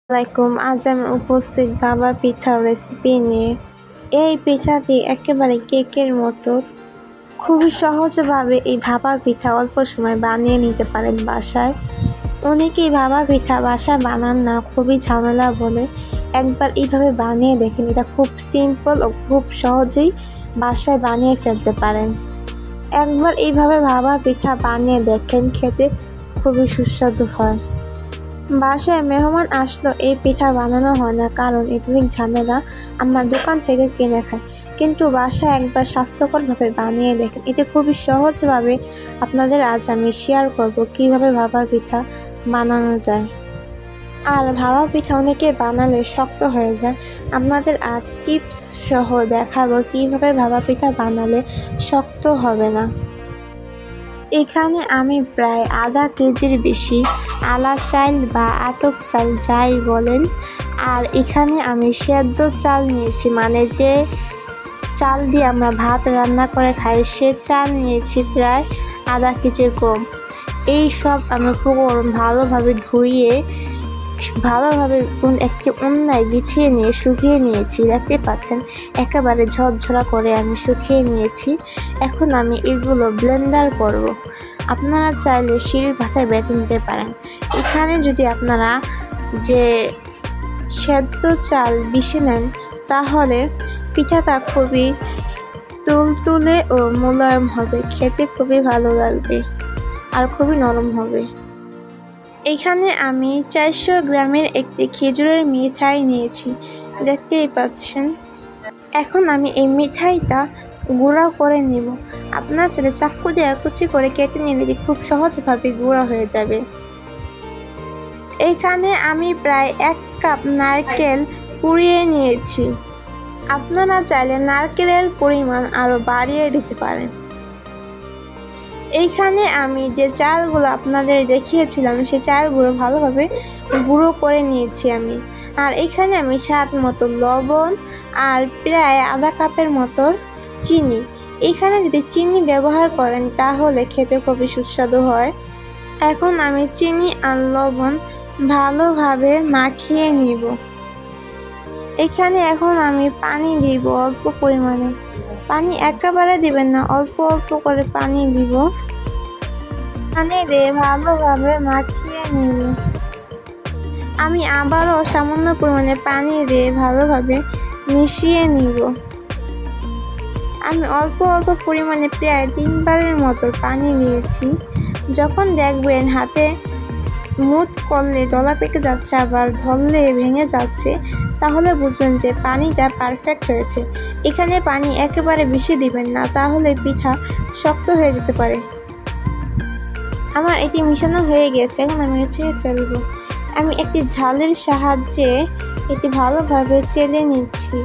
আসসালামাইকুম। আজ আমি উপস্থিত ভাপা পিঠার রেসিপি নিয়ে। এই পিঠাটি একেবারে কেকের মতো। খুবই সহজভাবে এই ভাপা পিঠা অল্প সময় বানিয়ে নিতে পারেন বাসায়। অনেকেই ভাপা পিঠা বাসায় বানান না, খুবই ঝামেলা বলে। একবার এইভাবে বানিয়ে দেখেন, এটা খুব সিম্পল ও খুব সহজেই বাসায় বানিয়ে ফেলতে পারেন। একবার এইভাবে ভাপা পিঠা বানিয়ে দেখেন, খেতে খুবই সুস্বাদু হয়। বাসায় মেহমান আসলো এই পিঠা বানানো হয় না, কারণ এটা অনেক ঝামেলা। আমরা দোকান থেকে কিনে খাই, কিন্তু বাসায় একবার স্বাস্থ্যকরভাবে বানিয়ে দেখেন। এটা খুবই সহজভাবে আপনাদের আজ আমি শেয়ার করব কিভাবে ভাপা পিঠা বানানো যায়। আর ভাপা পিঠা অনেকে বানালে শক্ত হয়ে যায়। আপনাদের আজ টিপস সহ দেখাবো কিভাবে ভাপা পিঠা বানালে শক্ত হবে না। এখানে আমি প্রায় আধা কেজির বেশি আলা চাল বা আতপ চাল যাই বলেন, আর এখানে আমি সেদ্ধ চাল নিয়েছি, মানে যে চাল দিয়ে আমরা ভাত রান্না করে খাই সে চাল নিয়েছি প্রায় আধা কেজির কম। এই সব আমি উপকরণ ভালোভাবে ধুইয়ে ভালোভাবে একটি উন্নায় বিছিয়ে নিয়ে শুকিয়ে নিয়েছি। দেখতে পাচ্ছেন একেবারে ঝরঝরা করে আমি শুকিয়ে নিয়েছি। এখন আমি এগুলো ব্লেন্ডার করব। আপনারা চাইলে শিল পাতায় বেটে নিতে পারেন। এখানে যদি আপনারা যে সেদ্ধ চাল পিষে নেন, তাহলে পিঠাটা খুবই তুলতুলে ও মোলায়েম হবে, খেতে খুবই ভালো লাগবে আর খুবই নরম হবে। এখানে আমি 400 গ্রামের একটি খেজুরের মিঠাই নিয়েছি, দেখতেই পাচ্ছেন। এখন আমি এই মিঠাইটা গুঁড়া করে নিব। আপনার চাইলে চাকু দিয়ে কুচি করে কেটে নিলে খুব সহজভাবে গুঁড়া হয়ে যাবে। এখানে আমি প্রায় 1 কাপ নারকেল কুড়িয়ে নিয়েছি। আপনারা চাইলে নারকেলের পরিমাণ আরও বাড়িয়ে দিতে পারেন। এইখানে আমি যে চালগুলো আপনাদের দেখিয়েছিলাম সেই চালগুলো ভালোভাবে গুঁড়ো করে নিয়েছি আমি। আর এখানে আমি স্বাদ মতো লবণ আর প্রায় আধা কাপের মতো চিনি। এখানে যদি চিনি ব্যবহার করেন তাহলে খেতে খুবই সুস্বাদু হয়। এখন আমি চিনি আর লবণ ভালোভাবে মাখিয়ে নিব। এখানে এখন আমি পানি দিব অল্প পরিমাণে। পানি একেবারে দিবেন না, অল্প অল্প করে পানি দিব। পানি দিয়ে ভালোভাবে মাখিয়ে নিব। আমি আবারও সামান্য পরিমাণে পানি দিয়ে ভালোভাবে মিশিয়ে নিব। আমি অল্প অল্প পরিমাণে প্রায় 3 বারের মতো পানি নিয়েছি। যখন দেখবেন হাতে মুঠ করলে দলা পেকে যাচ্ছে, আবার ধরলে ভেঙে যাচ্ছে, তাহলে বুঝবেন যে পানিটা পারফেক্ট হয়েছে। এখানে পানি একেবারে বেশি দিবেন না, তাহলে পিঠা শক্ত হয়ে যেতে পারে। আমার এটি মিশানো হয়ে গেছে, এখন আমি উঠিয়ে ফেলবো। আমি একটি ঝালের সাহায্যে এটি ভালোভাবে চেলে নিচ্ছি।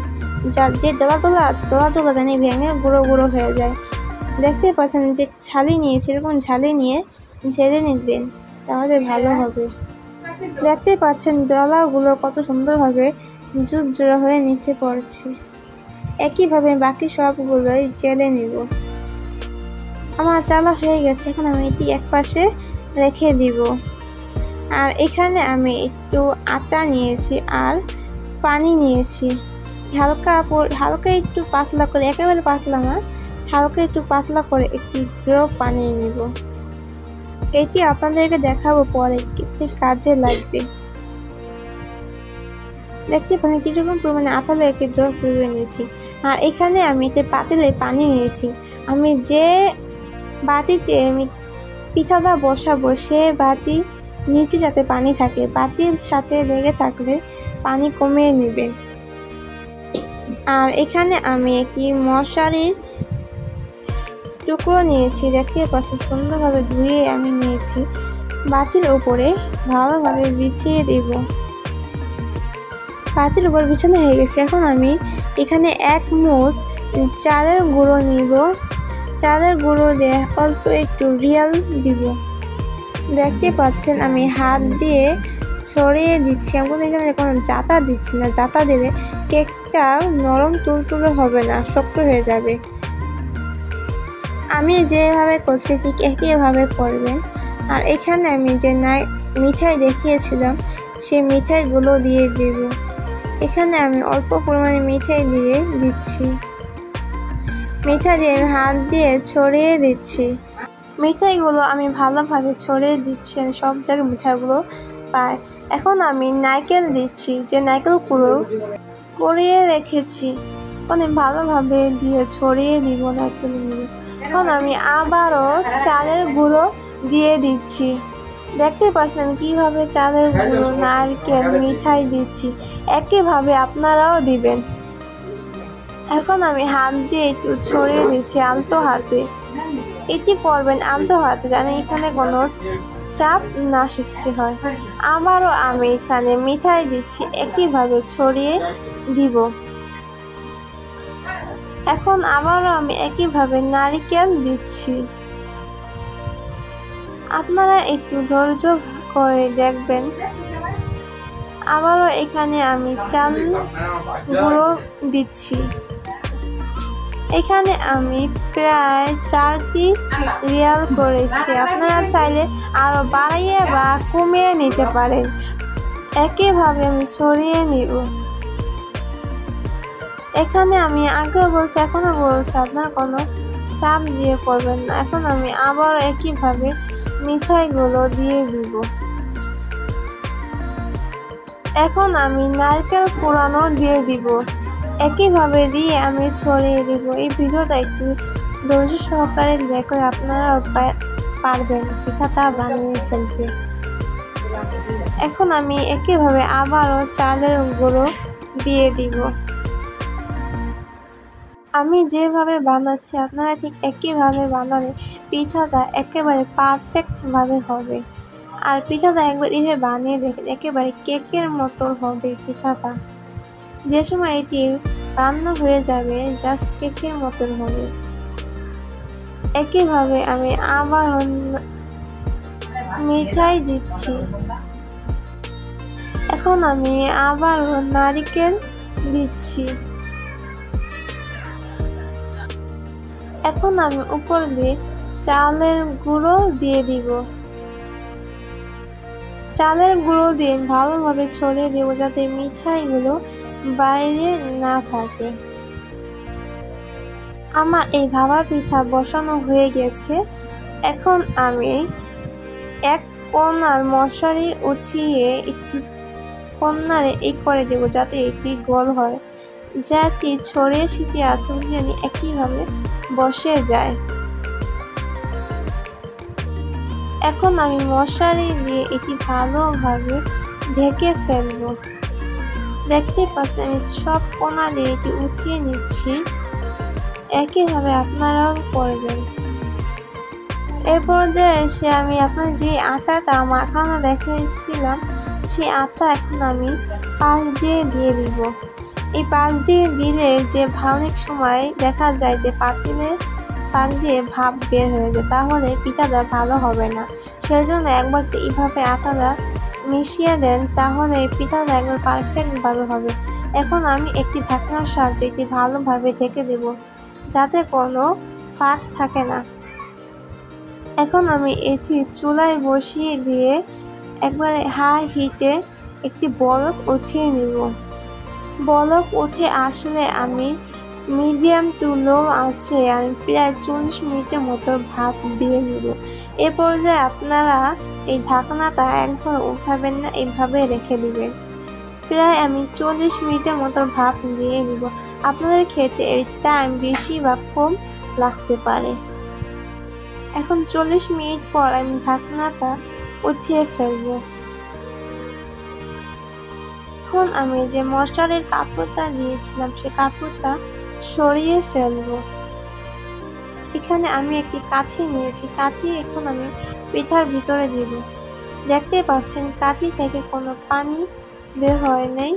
যে দলা দলা আছে, দলা দলা জানি ভেঙে গুঁড়ো গুঁড়ো হয়ে যায়। দেখতে পাচ্ছেন যে ছালি নিয়েছি, এরকম ছালি নিয়ে ঝেড়ে নিবেন, তাহলে ভালো হবে। দেখতে পাচ্ছেন দলাগুলো কত সুন্দরভাবে ঝুরঝুরে হয়ে নিচে পড়ছে। একইভাবে বাকি সবগুলোই চেলে নিব। আমার চালা হয়ে গেছে, এখন আমি এটি একপাশে রেখে দিব। আর এখানে আমি একটু আটা নিয়েছি আর পানি নিয়েছি। হালকা একটু পাতলা করে, একেবারে পাতলা না, হালকা একটু পাতলা করে একটি ড্র বানিয়ে নিব। এটি আপনাদেরকে দেখাবো পরে, একটি কাজে লাগবে। দেখতে পারেন কিরকম পরিমাণে আঠালো একটি ড্র করে নিয়েছি। আর এখানে আমি একটি পাতিলে পানি নিয়েছি। আমি যে বাটিতে আমি পিঠাটা বসাবো সে বাটি নিচে যাতে পানি থাকে, বাটির সাথে লেগে থাকলে পানি কমিয়ে নেবেন। আর এখানে আমি একটি মশারির টুকরো নিয়েছি, দেখতে পাচ্ছেন সুন্দরভাবে ধুয়ে আমি নিয়েছি। বাটির উপরে ভালোভাবে বিছিয়ে দেব। বাটির উপর বিছানো হয়ে গেছে। এখন আমি এখানে 1 মুঠ চালের গুঁড়ো নিব। চালের গুঁড়ো দিয়ে অল্প একটু রিয়াল দিব। দেখতে পাচ্ছেন আমি হাত দিয়ে ছড়িয়ে দিচ্ছি। এখন এখানে কোনো জাতা দিচ্ছি না, জাতা দিলে কেকটা নরম তুলতুলে হবে না, শক্ত হয়ে যাবে। আমি যেভাবে করছি ঠিক একইভাবে করবেন। আর এখানে আমি যে মিঠাই দেখিয়েছিলাম সেই মিঠাইগুলো দিয়ে দেব। এখানে আমি অল্প পরিমাণে মিঠাই দিয়ে দিচ্ছি। মিঠাই দিয়ে আমি হাত দিয়ে ছড়িয়ে দিচ্ছি। মিঠাইগুলো আমি ভালোভাবে ছড়িয়ে দিচ্ছি, আমি সব জায়গায় মিঠাইগুলো পাই। এখন আমি নারকেল দিচ্ছি, যে নারকেল কুড়িয়ে রেখেছি আমি ভালোভাবে দিয়ে ছড়িয়ে দিব নারকেলগুলো। এখন আমি আবারও চালের গুঁড়ো দিয়ে দিচ্ছি। দেখতে পাচ্ছেন আমি কিভাবে চালের গুঁড়ো, নারকেল, মিঠাই দিচ্ছি। একইভাবে আপনারাও দিবেন। এখন আমি হাত দিয়ে একটু ছড়িয়ে দিচ্ছি আলতো হাতে। এটি করবেন আলতো হাতে, যেন এখানে কোনো চাপ না সৃষ্টি হয়। আবারও আমি এখানে মিঠাই দিচ্ছি, একইভাবে ছড়িয়ে দিব। এখন আবারও আমি একইভাবে নারকেল দিচ্ছি। আপনারা একটু ধৈর্য করে দেখবেন। আবারও এখানে আমি চাল গুঁড়ো দিচ্ছি। এখানে আমি প্রায় 4টি রিয়াল করেছি। আপনারা চাইলে আরো বাড়িয়ে বা কমিয়ে নিতে পারেন। একইভাবে আমি ছড়িয়ে নিব। এখানে আমি আগেও বলছি, এখনো বলছি, আপনারা কোনো চাপ দিয়ে করবেন না। এখন আমি আবার একইভাবে মিঠাইগুলো দিয়ে দিব। এখন আমি নারকেল কোড়ানো দিয়ে দিব। একইভাবে দিয়ে আমি ছড়িয়ে দিব। এই ভিডিওটা একটু ধৈর্য সহকারে দেখলে আপনারা পারবেন পিঠাটা বানিয়ে ফেলতে। এখন আমি একইভাবে আবারও চালের গুঁড়ো দিয়ে দিব। আমি যেভাবে বানাচ্ছি আপনারা ঠিক একইভাবে বানালে পিঠাটা একেবারে পারফেক্টভাবে হবে। আর পিঠাটা একবার এভাবে বানিয়ে দেখেন, একেবারে কেকের মতো হবে পিঠাটা। যে সময় এটি রান্না হয়ে যাবে জাস্ট কেকের মতন হবে। একইভাবে আমি আবার মিঠাই দিচ্ছি। এখন আমি আবার নারকেল দিচ্ছি। এখন আমি উপর দিয়ে চালের গুঁড়ো দিয়ে দিব। চালের গুঁড়ো দিয়ে ভালোভাবে ছড়িয়ে দেব, যাতে মিঠাইগুলো বাইরে না থাকে। আমার এই ভাপা পিঠা বসানো হয়ে গেছে। এখন আমি এক কোণার মশারি উঠিয়ে একটু কোণারে এই করে দেব, যাতে এটি গোল হয়, যাতে ছড়িয়ে ছিটিয়ে আছে যেন একইভাবে বসে যায়। এখন আমি মশারি দিয়ে এটি ভালোভাবে ঢেকে ফেলবো। দেখতে পাচ্ছেন আমি সব কোণা দিয়ে এটি উঠিয়ে নিচ্ছি। একইভাবে আপনারাও করবেন। এই পর্যায়ে এসে আমি আপনার যে আটাটা মাখানো দেখিয়েছিলাম সেই আটা এখন আমি পাশ দিয়ে দিব। এই পাশ দিয়ে দিলে যে অনেক সময় দেখা যায় যে পাতিলের ফাঁক দিয়ে ভাপ বের হয়ে যায়, তাহলে পিঠাটা ভালো হবে না। সেজন্য একবার এইভাবে আটাটা মিশিয়ে দেন, তাহলে এই পিঠাটা একবার পারফেক্টভাবে হবে। এখন আমি একটি ঢাকনার সাহায্যে এটি ভালোভাবে ঢেকে দেব, যাতে কোনো ফাঁক থাকে না। এখন আমি এটি চুলায় বসিয়ে দিয়ে একবারে হাই হিটে একটি বলক উঠিয়ে নিব। বলক উঠে আসলে আমি মিডিয়াম টু লো আছে আমি প্রায় 40 মিনিটের মতো ভাপ দিয়ে নিব। এ পর্যায়ে আপনারা এই ঢাকনাটা একবার উঠাবেন না, এইভাবে রেখে দিবেন। প্রায় আমি 40 মিনিটের মতো ভাপ দিয়ে নিব। আপনাদের খেতে এর টাইম বেশি বা কম লাগতে পারে। এখন 40 মিনিট পর আমি ঢাকনাটা উঠিয়ে ফেলব। এখন আমি যে মশারির কাপড়টা দিয়েছিলাম সে কাপড়টা সরিয়ে ফেলব। এখানে আমি একটি কাঠি নিয়েছি, কাঠি এখন আমি পিঠার ভিতরে দিব। দেখতে পাচ্ছেন কাঠি থেকে কোনো পানি বের হয় নাই,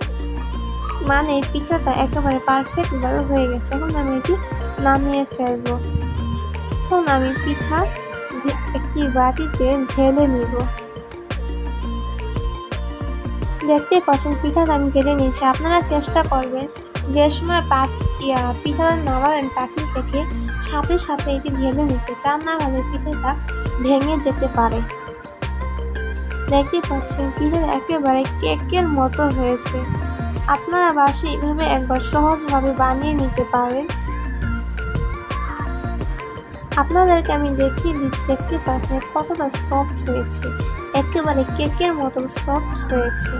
মানে পিঠাটা একেবারে পারফেক্টভাবে হয়ে গেছে। এখন আমি এটি নামিয়ে ফেলব। এখন আমি পিঠা একটি বাটিতে ঢেলে নিব। দেখতে পাচ্ছেন পিঠাটা আমি ঢেলে নিয়েছি। আপনারা চেষ্টা করবেন যে সময় পিঠাটা নামাবেন পাতিল থেকে সাথে সাথে এটি ঢেলে নিতে, তা না হলে পিঠাটা ভেঙে যেতে পারে। দেখতে পাচ্ছেন পিঠা একেবারে কেকের মতো হয়েছে। আপনারা বাসায় এইভাবে একবার সহজভাবে বানিয়ে নিতে পারেন। আপনাদেরকে আমি দেখিয়ে দিচ্ছি, দেখতে পাচ্ছেন কতটা সফট হয়েছে, একেবারে কেকের মতো সফট হয়েছে।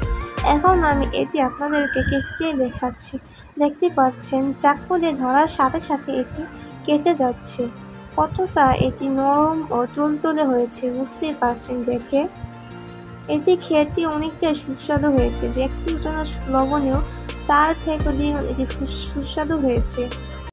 এখন আমি এটি আপনাদেরকে কেটে দেখাচ্ছি। দেখতে পাচ্ছেন চাকু দিয়ে ধরার সাথে সাথে এটি কেটে যাচ্ছে। কতটা এটি নরম ও তুলতুলে হয়েছে বুঝতেই পারছেন দেখে। এটি খেতে অনেকটাই সুস্বাদু হয়েছে, দেখতে যতটা লবণীয় তার থেকে দ্বিগুণ এটি সুস্বাদু হয়েছে।